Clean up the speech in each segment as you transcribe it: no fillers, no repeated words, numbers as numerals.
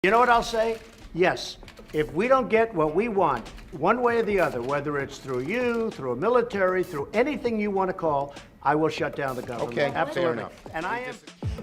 You know what I'll say? Yes. If we don't get what we want, one way or the other, whether it's through you, through a military, through anything you want to call, I will shut down the government. Okay, absolutely. fair enough. And I am.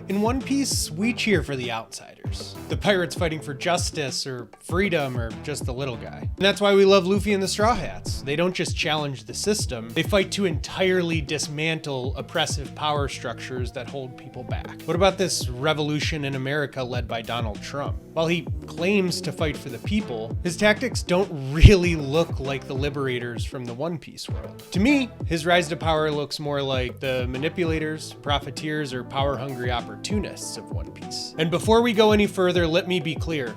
In One Piece, we cheer for the outsiders. The pirates fighting for justice or freedom or just the little guy. And that's why we love Luffy and the Straw Hats. They don't just challenge the system, they fight to entirely dismantle oppressive power structures that hold people back. What about this revolution in America led by Donald Trump? While he claims to fight for the people, his tactics don't really look like the liberators from the One Piece world. To me, his rise to power looks more like the manipulators, profiteers, or power-hungry opportunists of One Piece. And before we go any further, let me be clear.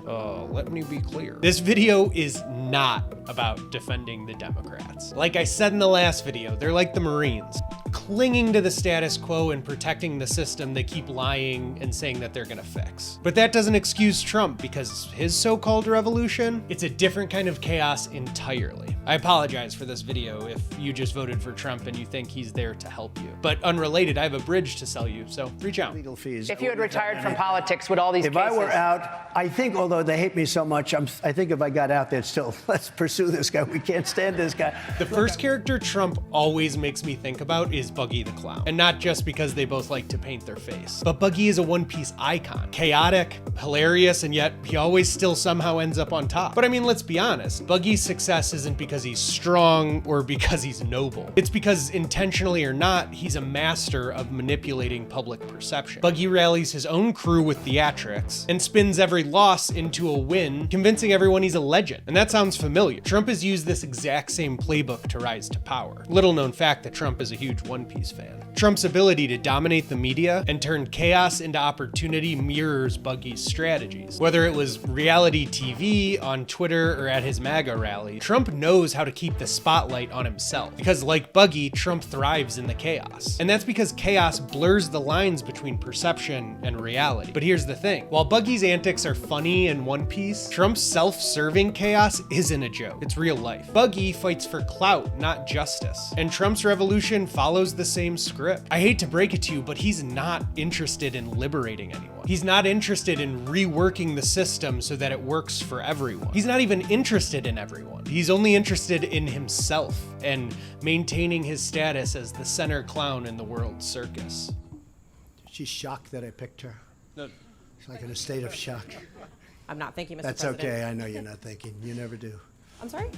This video is not about defending the Democrats. Like I said in the last video, they're like the Marines, clinging to the status quo and protecting the system they keep lying and saying that they're gonna fix. But that doesn't excuse Trump, because his so-called revolution, it's a different kind of chaos entirely. I apologize for this video if you just voted for Trump and you think he's there to help you. But unrelated, I have a bridge to sell you, so reach out. Legal fees. If you had retired from politics, would all these If cases... I were out, I think, although they hate me so much, I think if I got out there still, let's pursue this guy. We can't stand this guy. The first character Trump always makes me think about is Buggy the Clown. And not just because they both like to paint their face. But Buggy is a One Piece icon. Chaotic, hilarious, and yet he always still somehow ends up on top. But I mean, let's be honest. Buggy's success isn't because he's strong or because he's noble. It's because, intentionally or not, he's a master of manipulating public perception. Buggy rallies his own crew with theatrics and spins every loss into a win, convincing everyone he's a legend. And that sounds familiar. Trump has used this exact same playbook to rise to power. Little known fact that Trump is a huge One Piece fan. Trump's ability to dominate the media and turn chaos into opportunity mirrors Buggy's strategies. Whether it was reality TV, on Twitter, or at his MAGA rally, Trump knows how to keep the spotlight on himself. Because like Buggy, Trump thrives in the chaos. And that's because chaos blurs the lines between perception and reality. But here's the thing. While Buggy's antics are funny in One Piece, Trump's self-serving chaos isn't a joke. It's real life. Buggy fights for clout, not justice. And Trump's revolution follows the same script. I hate to break it to you, but he's not interested in liberating anyone. He's not interested in reworking the system so that it works for everyone. He's not even interested in everyone. He's only interested in himself and maintaining his status as the center clown in the world's circus. She's shocked that I picked her. No. She's like in a state of shock. I'm not thinking, Mr. That's President. okay. I know you're not thinking. You never do. I'm sorry?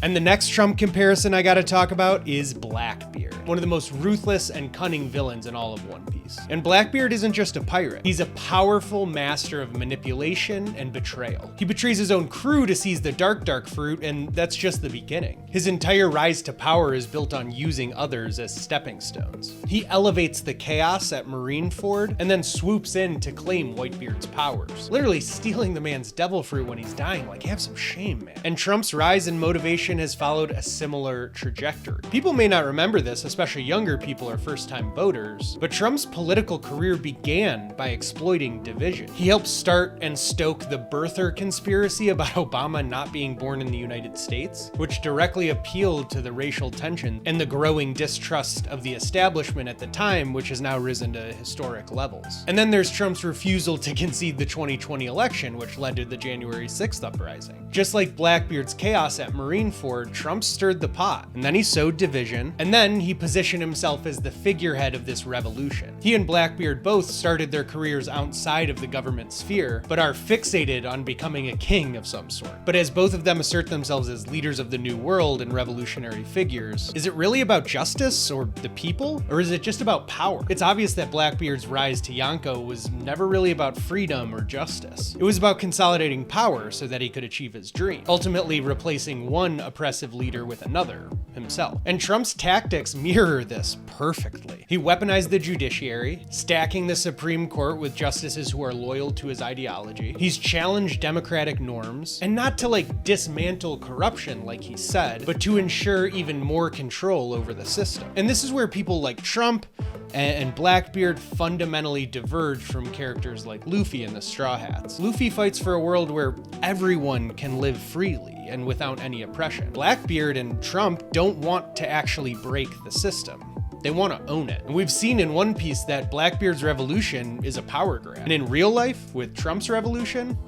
And the next Trump comparison I gotta talk about is Blackbeard, one of the most ruthless and cunning villains in all of One Piece. And Blackbeard isn't just a pirate. He's a powerful master of manipulation and betrayal. He betrays his own crew to seize the dark fruit, and that's just the beginning. His entire rise to power is built on using others as stepping stones. He elevates the chaos at Marineford and then swoops in to claim Whitebeard's powers, literally stealing the man's devil fruit when he's dying. Like, have some shame, man. And Trump's rise in motivation has followed a similar trajectory. People may not remember this, especially younger people or first-time voters, but Trump's political career began by exploiting division. He helped start and stoke the birther conspiracy about Obama not being born in the United States, which directly appealed to the racial tension and the growing distrust of the establishment at the time, which has now risen to historic levels. And then there's Trump's refusal to concede the 2020 election, which led to the January 6th uprising. Just like Blackbeard's chaos at Marineford, Trump stirred the pot, and then he sowed division, and then he positioned himself as the figurehead of this revolution. He and Blackbeard both started their careers outside of the government sphere, but are fixated on becoming a king of some sort. But as both of them assert themselves as leaders of the new world and revolutionary figures, is it really about justice or the people? Or is it just about power? It's obvious that Blackbeard's rise to Yonko was never really about freedom or justice. It was about consolidating power so that he could achieve his dream, ultimately replacing one oppressive leader with another, himself. And Trump's tactics mirror this perfectly. He weaponized the judiciary, stacking the Supreme Court with justices who are loyal to his ideology. He's challenged democratic norms, and not to dismantle corruption like he said, but to ensure even more control over the system. And this is where people like Trump and Blackbeard fundamentally diverge from characters like Luffy and the Straw Hats. Luffy fights for a world where everyone can live freely and without any oppression. Blackbeard and Trump don't want to actually break the system. They want to own it. And we've seen in One Piece that Blackbeard's revolution is a power grab. And in real life, with Trump's revolution,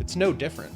It's no different.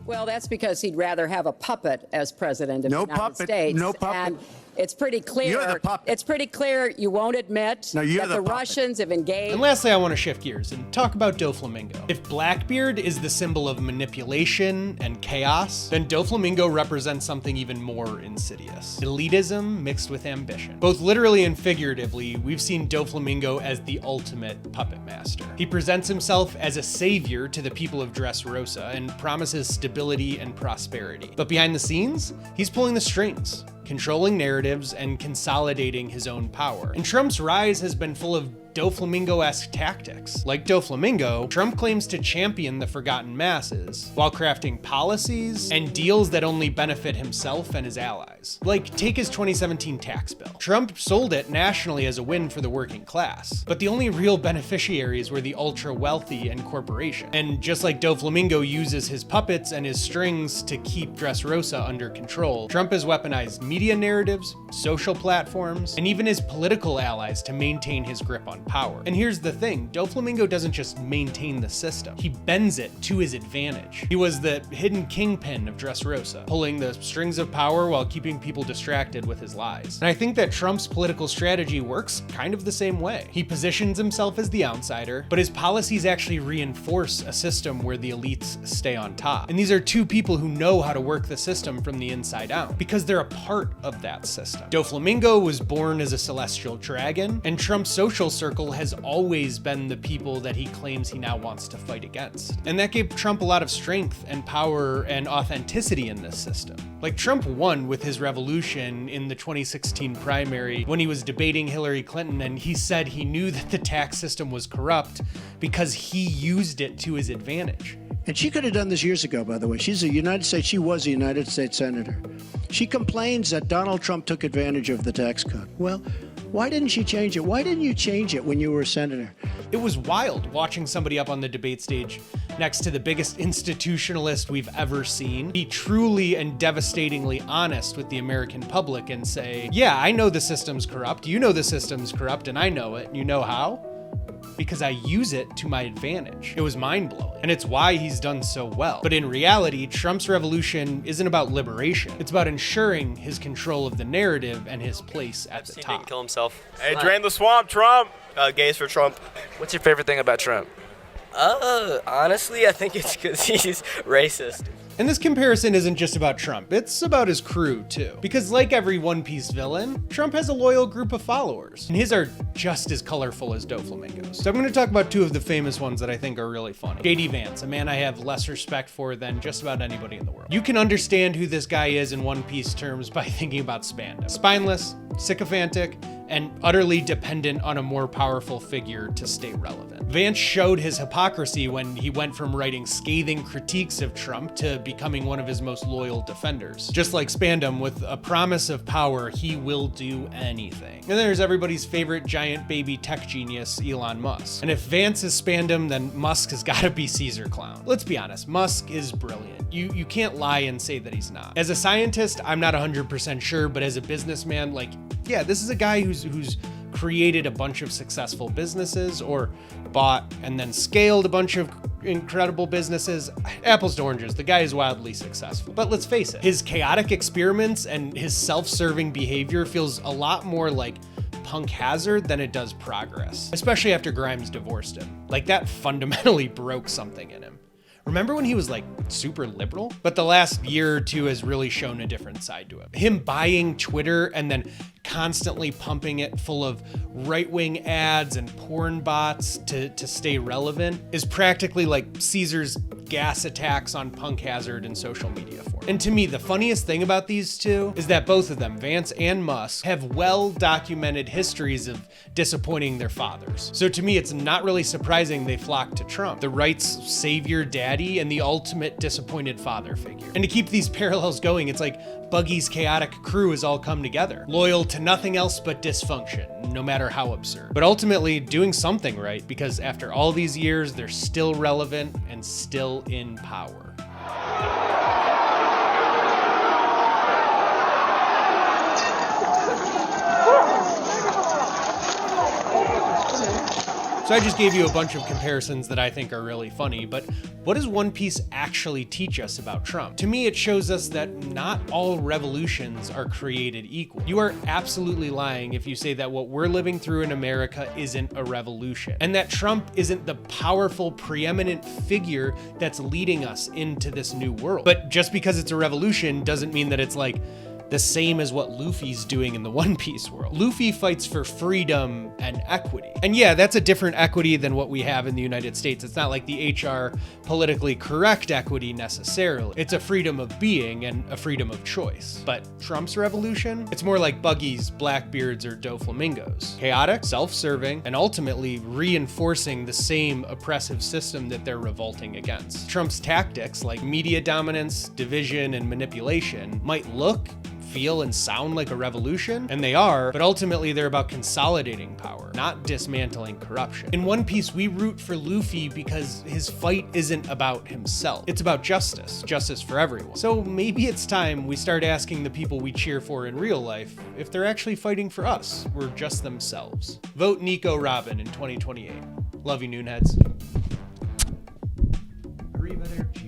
Well, that's because he'd rather have a puppet as president of the United States. No puppet. And it's pretty clear. You're the puppet. It's pretty clear you won't admit No, you're that the the puppet. Russians have engaged. And lastly, I want to shift gears and talk about Doflamingo. If Blackbeard is the symbol of manipulation and chaos, then Doflamingo represents something even more insidious. Elitism mixed with ambition. Both literally and figuratively, we've seen Doflamingo as the ultimate puppet master. He presents himself as a savior to the people of Dressrosa and promises stability and prosperity. But behind the scenes, he's pulling the strings, controlling narratives and consolidating his own power. And Trump's rise has been full of Doflamingo-esque tactics. Like Doflamingo, Trump claims to champion the forgotten masses while crafting policies and deals that only benefit himself and his allies. Like, take his 2017 tax bill. Trump sold it nationally as a win for the working class, but the only real beneficiaries were the ultra-wealthy and corporations. And just like Doflamingo uses his puppets and his strings to keep Dressrosa under control, Trump has weaponized media narratives, social platforms, and even his political allies to maintain his grip on power. And here's the thing, Doflamingo doesn't just maintain the system, he bends it to his advantage. He was the hidden kingpin of Dressrosa, pulling the strings of power while keeping people distracted with his lies. And I think that Trump's political strategy works kind of the same way. He positions himself as the outsider, but his policies actually reinforce a system where the elites stay on top. And these are two people who know how to work the system from the inside out, because they're a part of that system. Doflamingo was born as a celestial dragon, and Trump's social circle has always been the people that he claims he now wants to fight against. And that gave Trump a lot of strength and power and authenticity in this system. Like, Trump won with his revolution in the 2016 primary when he was debating Hillary Clinton, and he said he knew that the tax system was corrupt because he used it to his advantage. And she could have done this years ago, by the way. She was a United States senator. She complains that Donald Trump took advantage of the tax code. Well, why didn't she change it? Why didn't you change it when you were a senator? It was wild watching somebody up on the debate stage next to the biggest institutionalist we've ever seen be truly and devastatingly honest with the American public and say, yeah, I know the system's corrupt, you know the system's corrupt, and I know it. You know how? Because I use it to my advantage. It was mind-blowing, and it's why he's done so well. But in reality, Trump's revolution isn't about liberation. It's about ensuring his control of the narrative and his place at the top. Didn't kill himself. Hey, drain the swamp, Trump. Gays for Trump. What's your favorite thing about Trump? Honestly, I think it's because he's racist. And this comparison isn't just about Trump, it's about his crew too. Because like every One Piece villain, Trump has a loyal group of followers, and his are just as colorful as Doflamingo's. So I'm gonna talk about two of the famous ones that I think are really funny. JD Vance, a man I have less respect for than just about anybody in the world. You can understand who this guy is in One Piece terms by thinking about Spandam. Spineless, sycophantic, and utterly dependent on a more powerful figure to stay relevant. Vance showed his hypocrisy when he went from writing scathing critiques of Trump to becoming one of his most loyal defenders. Just like Spandam, with a promise of power, he will do anything. And then there's everybody's favorite giant baby tech genius, Elon Musk. And if Vance is Spandam, then Musk has gotta be Caesar Clown. Let's be honest, Musk is brilliant. You can't lie and say that he's not. As a scientist, I'm not 100% sure, but as a businessman, like, yeah, this is a guy who's created a bunch of successful businesses or bought and then scaled a bunch of incredible businesses. Apples to oranges, the guy is wildly successful. But let's face it, his chaotic experiments and his self-serving behavior feels a lot more like punk hazard than it does progress, especially after Grimes divorced him. Like, that fundamentally broke something in him. Remember when he was like super liberal? But the last year or two has really shown a different side to him. Him buying Twitter and then constantly pumping it full of right-wing ads and porn bots to stay relevant is practically like Caesar's gas attacks on punk hazard and social media form. And to me, the funniest thing about these two is that both of them, Vance and Musk, have well-documented histories of disappointing their fathers. So to me, it's not really surprising they flock to Trump, the right's savior daddy and the ultimate disappointed father figure. And to keep these parallels going, it's like Buggy's chaotic crew has all come together, loyal to nothing else but dysfunction, no matter how absurd. But ultimately doing something right, because after all these years, they're still relevant and still in power. So I just gave you a bunch of comparisons that I think are really funny, but what does One Piece actually teach us about Trump? To me, it shows us that not all revolutions are created equal. You are absolutely lying if you say that what we're living through in America isn't a revolution, and that Trump isn't the powerful, preeminent figure that's leading us into this new world. But just because it's a revolution doesn't mean that it's like the same as what Luffy's doing in the One Piece world. Luffy fights for freedom and equity. And yeah, that's a different equity than what we have in the United States. It's not like the HR politically correct equity necessarily. It's a freedom of being and a freedom of choice. But Trump's revolution? It's more like Buggy's, Blackbeard's, or Doflamingos. Chaotic, self-serving, and ultimately reinforcing the same oppressive system that they're revolting against. Trump's tactics, like media dominance, division, and manipulation, might look, feel, and sound like a revolution, and they are, but ultimately they're about consolidating power, not dismantling corruption. In One Piece, we root for Luffy because his fight isn't about himself. It's about justice for everyone. So maybe it's time we start asking the people we cheer for in real life if they're actually fighting for us or just themselves. Vote Nico Robin in 2028. Love you, Noonheads. Arrivederci.